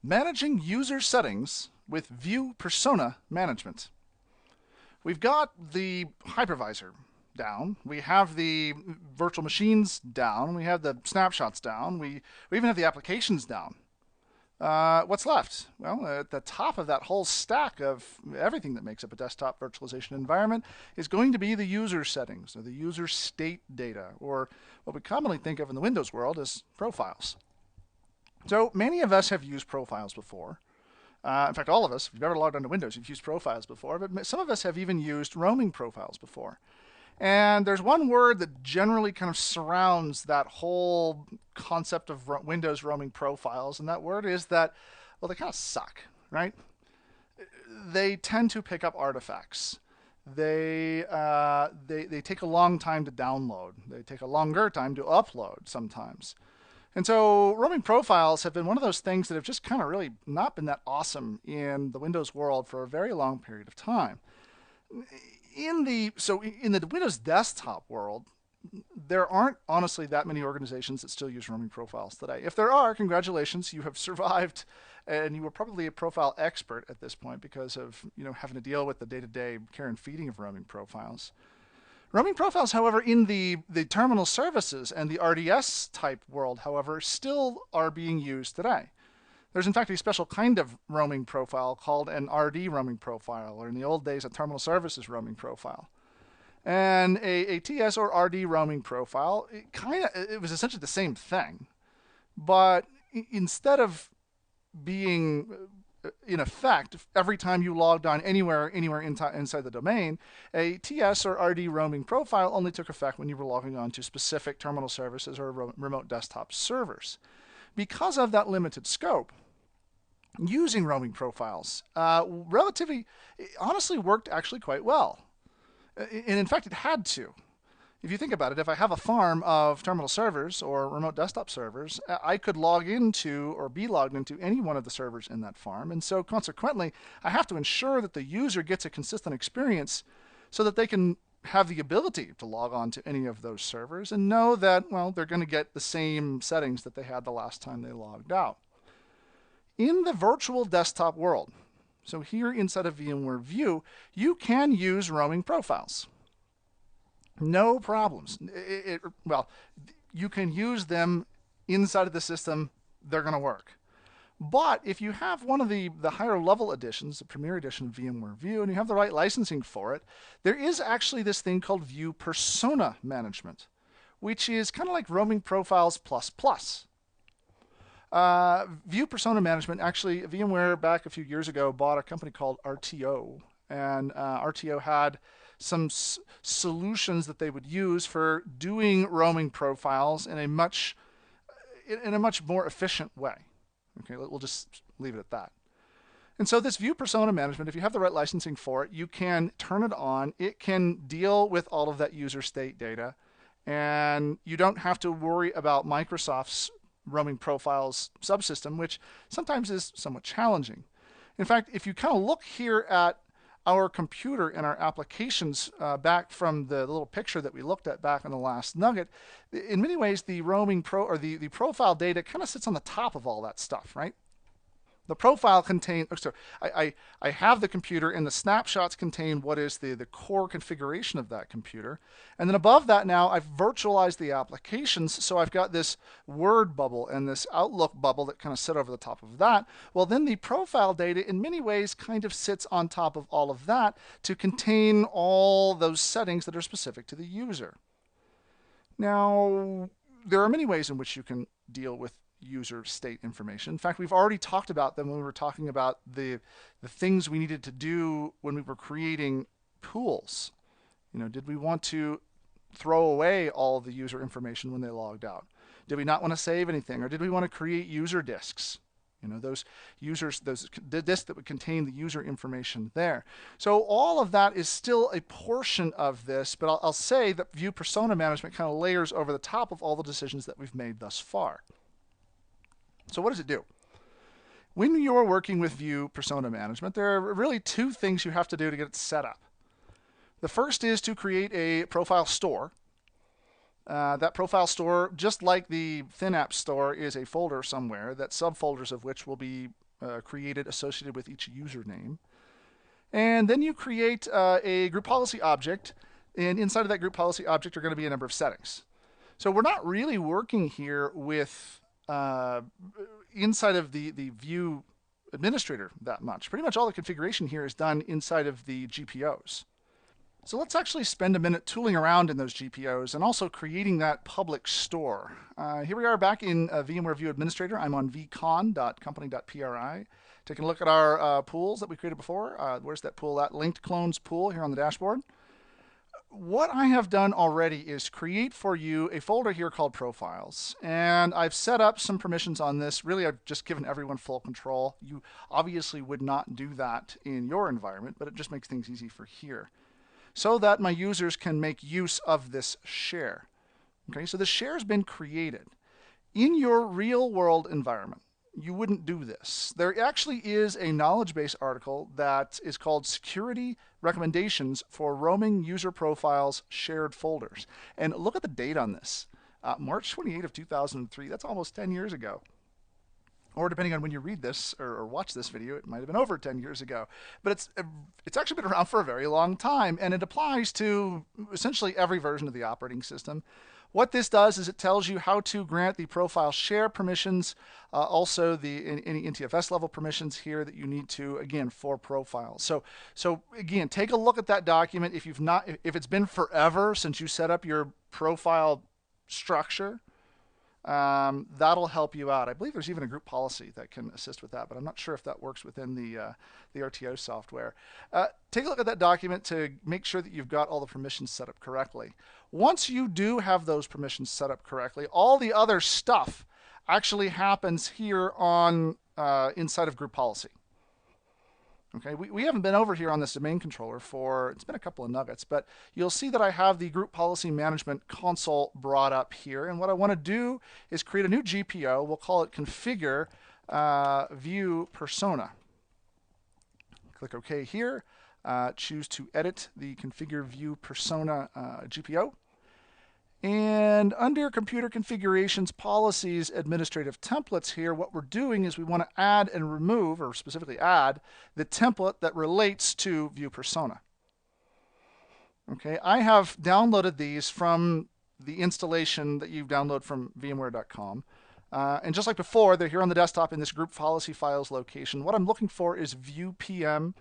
Managing user settings with view persona management. We've got the hypervisor down. We have the virtual machines down. We have the snapshots down. We even have the applications down. What's left? Well, at the top of that whole stack of everything that makes up a desktop virtualization environment is going to be the user settings, or the user state data, or what we commonly think of in the Windows world as profiles. So many of us have used profiles before. In fact, all of us, if you've ever logged onto Windows, you've used profiles before, but some of us have even used roaming profiles before. And there's one word that generally kind of surrounds that whole concept of Windows roaming profiles, and that word is that, well, they kind of suck, right? They tend to pick up artifacts. They take a long time to download. They take a longer time to upload sometimes. And so roaming profiles have been one of those things that have just kind of really not been that awesome in the Windows world for a very long period of time. In the Windows desktop world, there aren't honestly that many organizations that still use roaming profiles today. If there are, congratulations, you have survived, and you were probably a profile expert at this point because of having to deal with the day-to-day care and feeding of roaming profiles. Roaming profiles, however, in the terminal services and the RDS type world, however, still are being used today. There's in fact a special kind of roaming profile called an RD roaming profile, or in the old days, a terminal services roaming profile. And a TS or RD roaming profile, it was essentially the same thing, but instead of being in effect, every time you logged on anywhere inside the domain, a TS or RD roaming profile only took effect when you were logging on to specific terminal services or remote desktop servers. Because of that limited scope, using roaming profiles relatively, honestly, worked actually quite well. And in fact, it had to. If you think about it, if I have a farm of terminal servers or remote desktop servers, I could log into or be logged into any one of the servers in that farm. And so consequently, I have to ensure that the user gets a consistent experience so that they can have the ability to log on to any of those servers and know that, well, they're going to get the same settings that they had the last time they logged out. In the virtual desktop world, so here inside of VMware View, you can use roaming profiles. No problems. Well, you can use them inside of the system. They're going to work. But if you have one of the higher level editions, the Premier Edition of VMware View, and you have the right licensing for it, there is actually this thing called View Persona Management, which is kind of like roaming profiles plus. View Persona Management, actually, VMware back a few years ago bought a company called RTO, and RTO had some solutions that they would use for doing roaming profiles in a much more efficient way. Okay, we'll just leave it at that. And so this view persona management, if you have the right licensing for it, you can turn it on. It can deal with all of that user state data, and you don't have to worry about Microsoft's roaming profiles subsystem, which sometimes is somewhat challenging. In fact, if you kind of look here at our computer and our applications back from the little picture that we looked at back in the last nugget, in many ways the roaming the profile data kind of sits on the top of all that stuff, right? The profile contains, I have the computer, and the snapshots contain what is the core configuration of that computer. And then above that now, I've virtualized the applications, so I've got this Word bubble and this Outlook bubble that kind of sit over the top of that. Well, then the profile data in many ways kind of sits on top of all of that to contain all those settings that are specific to the user. Now, there are many ways in which you can deal with user state information. In fact, we've already talked about them when we were talking about the things we needed to do when we were creating pools. Did we want to throw away all of the user information when they logged out? Did we not want to save anything? Or did we want to create user disks? Those disks that would contain the user information there. So all of that is still a portion of this, but I'll say that view persona management kind of layers over the top of all the decisions that we've made thus far. So what does it do? When you're working with view persona management, there are really two things you have to do to get it set up. The first is to create a profile store. That profile store, just like the ThinApp store, is a folder somewhere that subfolders of which will be created associated with each username. And then you create a group policy object, and inside of that group policy object are going to be a number of settings. So we're not really working here with inside of the view administrator that much. Pretty much all the configuration here is done inside of the GPOs. So let's actually spend a minute tooling around in those GPOs and also creating that public store. Here we are back in VMware View Administrator. I'm on vcon.company.pri. Taking a look at our pools that we created before. Where's that pool at? Linked clones pool here on the dashboard. What I have done already is create for you a folder here called Profiles. And I've set up some permissions on this. Really, I've just given everyone full control. You obviously would not do that in your environment, but it just makes things easy for here, so that my users can make use of this share. Okay, so the share has been created. In your real world environment, you wouldn't do this. There actually is a knowledge base article that is called Security Recommendations for Roaming User Profiles Shared Folders. And look at the date on this. March 28 of 2003. That's almost 10 years ago. Or depending on when you read this or watch this video, it might have been over 10 years ago. But it's actually been around for a very long time, and it applies to essentially every version of the operating system. What this does is it tells you how to grant the profile share permissions, also any NTFS level permissions here that you need to, again, for profiles. So again, take a look at that document. If it's been forever since you set up your profile structure, that'll help you out. I believe there's even a group policy that can assist with that, but I'm not sure if that works within the RTO software. Take a look at that document to make sure that you've got all the permissions set up correctly. Once you do have those permissions set up correctly, all the other stuff actually happens here on inside of group policy. Okay, we haven't been over here on this domain controller it's been a couple of nuggets, but you'll see that I have the group policy management console brought up here. And what I want to do is create a new GPO. We'll call it configure view persona. Click OK here. Choose to edit the configure view persona GPO. And under computer configurations, policies, administrative templates here, what we're doing is we want to add and remove, or specifically add, the template that relates to view persona. Okay, I have downloaded these from the installation that you download from vmware.com. And just like before, they're here on the desktop in this group policy files location. What I'm looking for is viewpm.adm.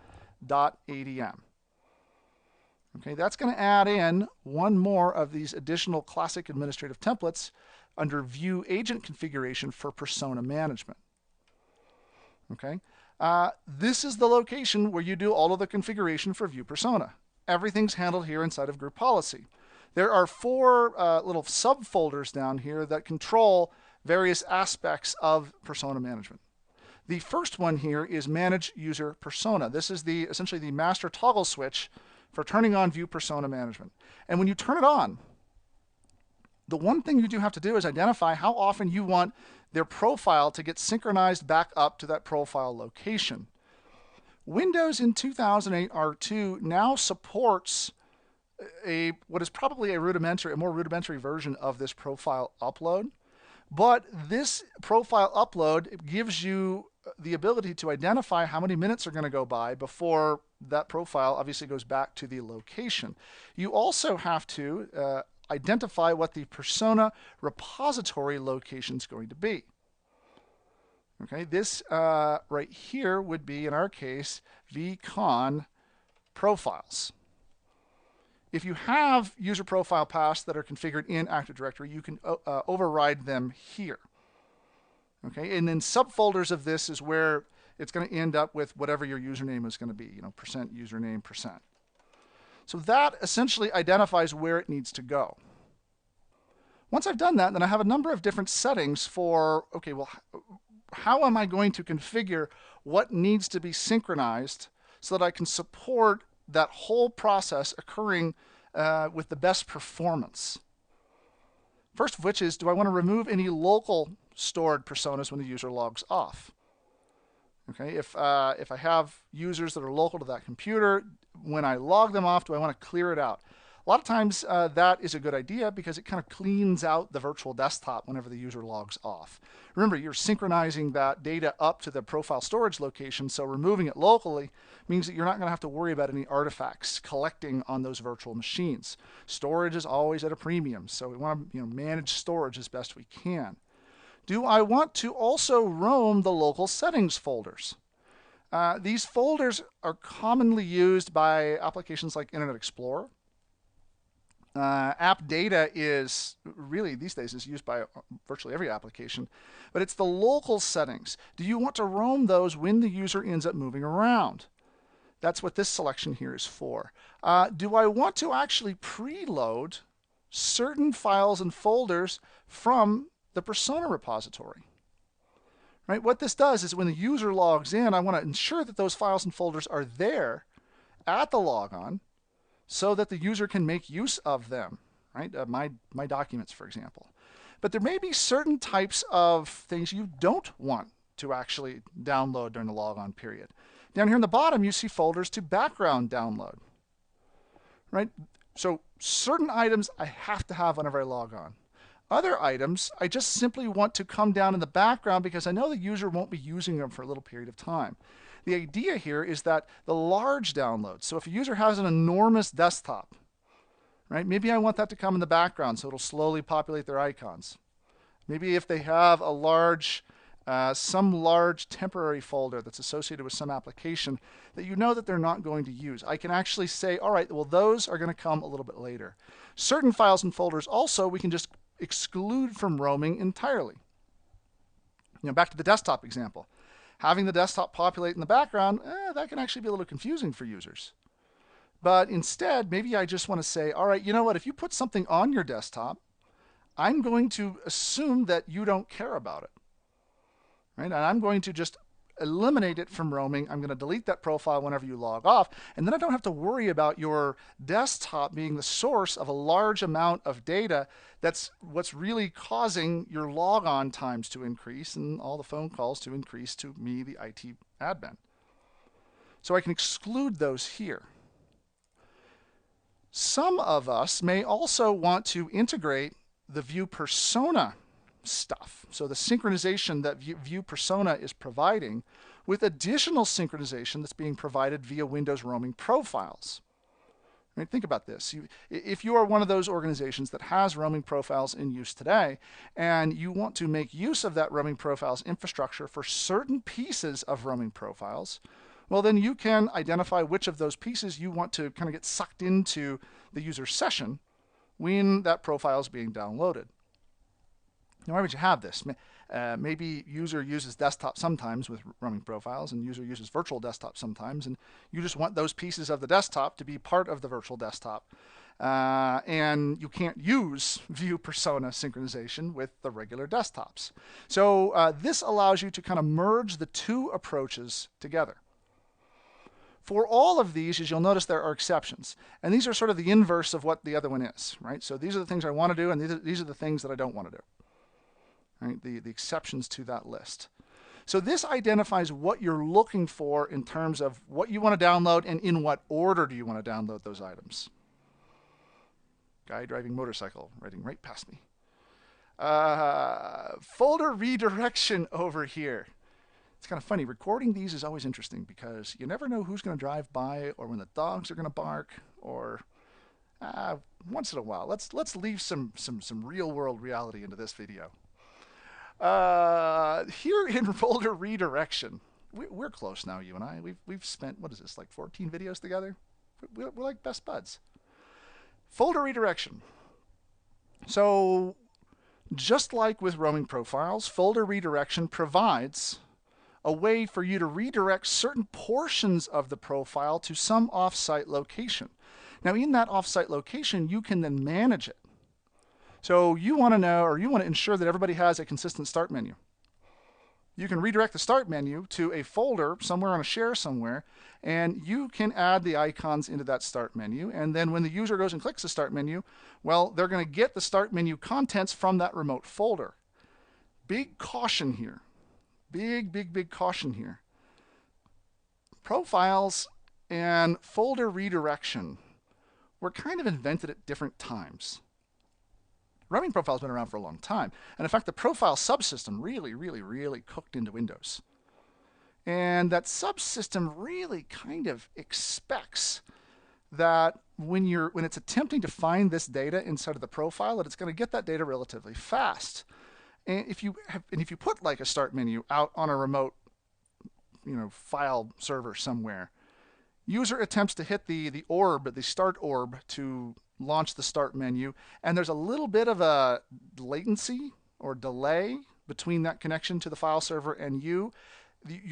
Okay, that's going to add in one more of these additional classic administrative templates under View Agent Configuration for Persona Management. Okay, this is the location where you do all of the configuration for View Persona. Everything's handled here inside of Group Policy. There are four little subfolders down here that control various aspects of persona management. The first one here is Manage User Persona. This is essentially the master toggle switch for turning on View Persona Management. And when you turn it on, the one thing you do have to do is identify how often you want their profile to get synchronized back up to that profile location. Windows in 2008 R2 now supports what is probably a more rudimentary version of this profile upload. But this profile upload gives you the ability to identify how many minutes are going to go by before that profile obviously goes back to the location. You also have to identify what the persona repository location is going to be. Okay, this right here would be, in our case, vcon profiles. If you have user profile paths that are configured in Active Directory, you can override them here. Okay, and then subfolders of this is where it's going to end up with whatever your username is going to be, percent username, percent. So that essentially identifies where it needs to go. Once I've done that, then I have a number of different settings for, okay, well, how am I going to configure what needs to be synchronized so that I can support that whole process occurring with the best performance? First of which is, do I want to remove any local stored personas when the user logs off? Okay, if I have users that are local to that computer, when I log them off, do I want to clear it out? A lot of times that is a good idea because it kind of cleans out the virtual desktop whenever the user logs off. Remember, you're synchronizing that data up to the profile storage location, so removing it locally means that you're not going to have to worry about any artifacts collecting on those virtual machines. Storage is always at a premium, so we want to manage storage as best we can. Do I want to also roam the local settings folders? These folders are commonly used by applications like Internet Explorer. App data is really these days is used by virtually every application, but it's the local settings. Do you want to roam those when the user ends up moving around? That's what this selection here is for. Do I want to actually preload certain files and folders from the Persona repository? Right? What this does is when the user logs in, I want to ensure that those files and folders are there at the logon so that the user can make use of them, right? My documents, for example. But there may be certain types of things you don't want to actually download during the logon period. Down here in the bottom, you see folders to background download, right? So certain items I have to have whenever I log on. Other items, I just simply want to come down in the background because I know the user won't be using them for a little period of time. The idea here is that the large downloads, so if a user has an enormous desktop, right, maybe I want that to come in the background so it'll slowly populate their icons. Maybe if they have a large, some large temporary folder that's associated with some application that you know that they're not going to use, I can actually say, all right, well, those are going to come a little bit later. Certain files and folders also we can just exclude from roaming entirely. Back to the desktop example. Having the desktop populate in the background, that can actually be a little confusing for users. But instead, maybe I just want to say, all right, you know what, if you put something on your desktop, I'm going to assume that you don't care about it. Right? And I'm going to just eliminate it from roaming. I'm going to delete that profile whenever you log off, and then I don't have to worry about your desktop being the source of a large amount of data that's what's really causing your logon times to increase and all the phone calls to increase to me, the IT admin. So I can exclude those here. Some of us may also want to integrate the View Persona stuff. So the synchronization that View Persona is providing with additional synchronization that's being provided via Windows roaming profiles. Right? Think about this. If you are one of those organizations that has roaming profiles in use today, and you want to make use of that roaming profiles infrastructure for certain pieces of roaming profiles, well, then you can identify which of those pieces you want to kind of get sucked into the user session when that profile is being downloaded. Now, why would you have this? Maybe user uses desktop sometimes with roaming profiles, and user uses virtual desktop sometimes, and you just want those pieces of the desktop to be part of the virtual desktop. And you can't use View Persona synchronization with the regular desktops. So this allows you to kind of merge the two approaches together. For all of these, as you'll notice, there are exceptions. And these are sort of the inverse of what the other one is, right? So these are the things I want to do, and these are the things that I don't want to do. Right? The exceptions to that list. So this identifies what you're looking for in terms of what you want to download and in what order do you want to download those items. Guy driving motorcycle riding right past me. Folder redirection over here. It's kind of funny. Recording these is always interesting because you never know who's going to drive by or when the dogs are going to bark or once in a while. Let's leave some real world reality into this video. Here in folder redirection, we're close now, you and I. We've spent, what is this, like 14 videos together? We're like best buds. Folder redirection. So just like with roaming profiles, folder redirection provides a way for you to redirect certain portions of the profile to some offsite location. Now, in that offsite location, you can then manage it. So you want to know, or you want to ensure that everybody has a consistent start menu. You can redirect the start menu to a folder somewhere on a share somewhere, and you can add the icons into that start menu. And then when the user goes and clicks the start menu, well, they're going to get the start menu contents from that remote folder. Big caution here. Big caution here. Profiles and folder redirection were kind of invented at different times. Roaming profile has been around for a long time. And in fact, the profile subsystem really cooked into Windows. And that subsystem really kind of expects that when it's attempting to find this data inside of the profile, that it's going to get that data relatively fast. And if you put like a start menu out on a remote, file server somewhere, user attempts to hit the start orb to launch the start menu, and there's a little bit of a latency or delay between that connection to the file server and you're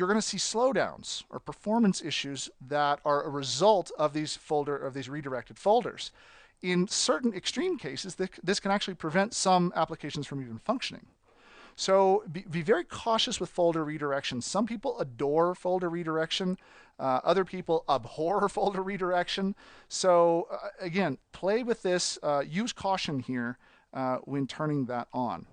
going to see slowdowns or performance issues that are a result of these redirected folders. In certain extreme cases, this can actually prevent some applications from even functioning. So be very cautious with folder redirection. Some people adore folder redirection. Other people abhor folder redirection. So again, play with this. Use caution here when turning that on.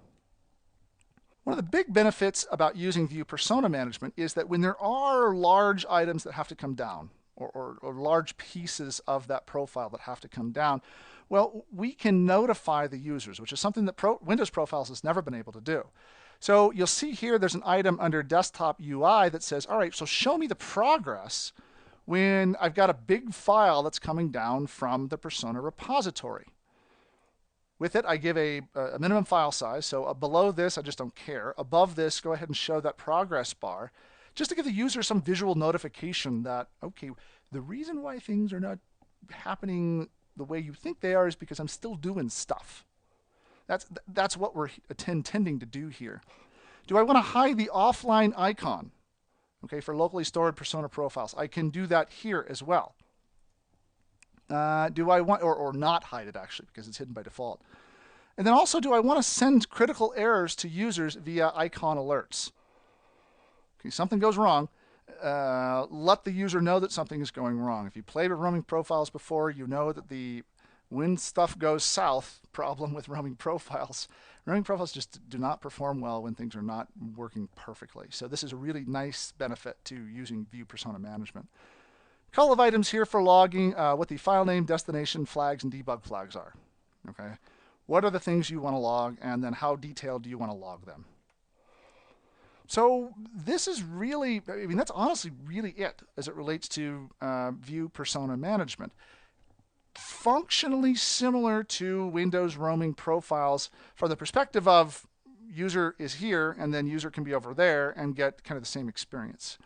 One of the big benefits about using view persona management is that when there are large items that have to come down, or large pieces of that profile that have to come down, well, we can notify the users, which is something that Windows Profiles has never been able to do. So you'll see here there's an item under Desktop UI that says, all right, so show me the progress when I've got a big file that's coming down from the persona repository. With it, I give a minimum file size. So below this, I just don't care. Above this, go ahead and show that progress bar, just to give the user some visual notification that, okay, the reason why things are not happening the way you think they are is because I'm still doing stuff. That's what we're intending to do here. Do I want to hide the offline icon, okay, for locally stored persona profiles? I can do that here as well. Do I want, or not hide it actually, because it's hidden by default. And then also, do I want to send critical errors to users via icon alerts? Okay, something goes wrong. Let the user know that something is going wrong. If you played with roaming profiles before, you know that the when stuff goes south problem with roaming profiles. Roaming profiles just do not perform well when things are not working perfectly. So this is a really nice benefit to using view persona management. A couple of items here for logging, what the file name, destination, flags, and debug flags are. Okay, what are the things you want to log, and then how detailed do you want to log them? So this is really, that's honestly really it as it relates to view persona management. Functionally similar to Windows roaming profiles from the perspective of user is here and then user can be over there and get kind of the same experience.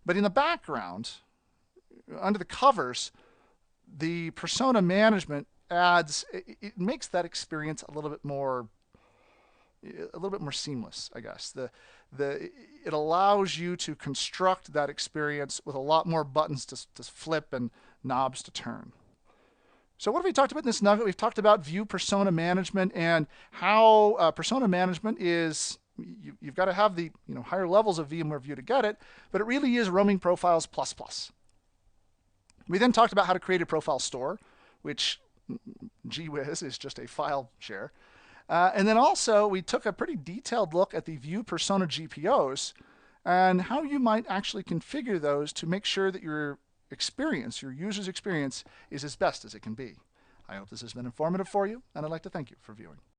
But in the background, under the covers, the persona management it makes that experience a little bit more seamless, I guess. It allows you to construct that experience with a lot more buttons to flip and knobs to turn. So what have we talked about in this nugget? We've talked about view persona management and how persona management is, you've got to have the higher levels of VMware View to get it, but it really is roaming profiles plus. We then talked about how to create a profile store, which, gee whiz, is just a file share. And then also we took a pretty detailed look at the view persona GPOs and how you might actually configure those to make sure that your user's experience, is as best as it can be. I hope this has been informative for you, and I'd like to thank you for viewing.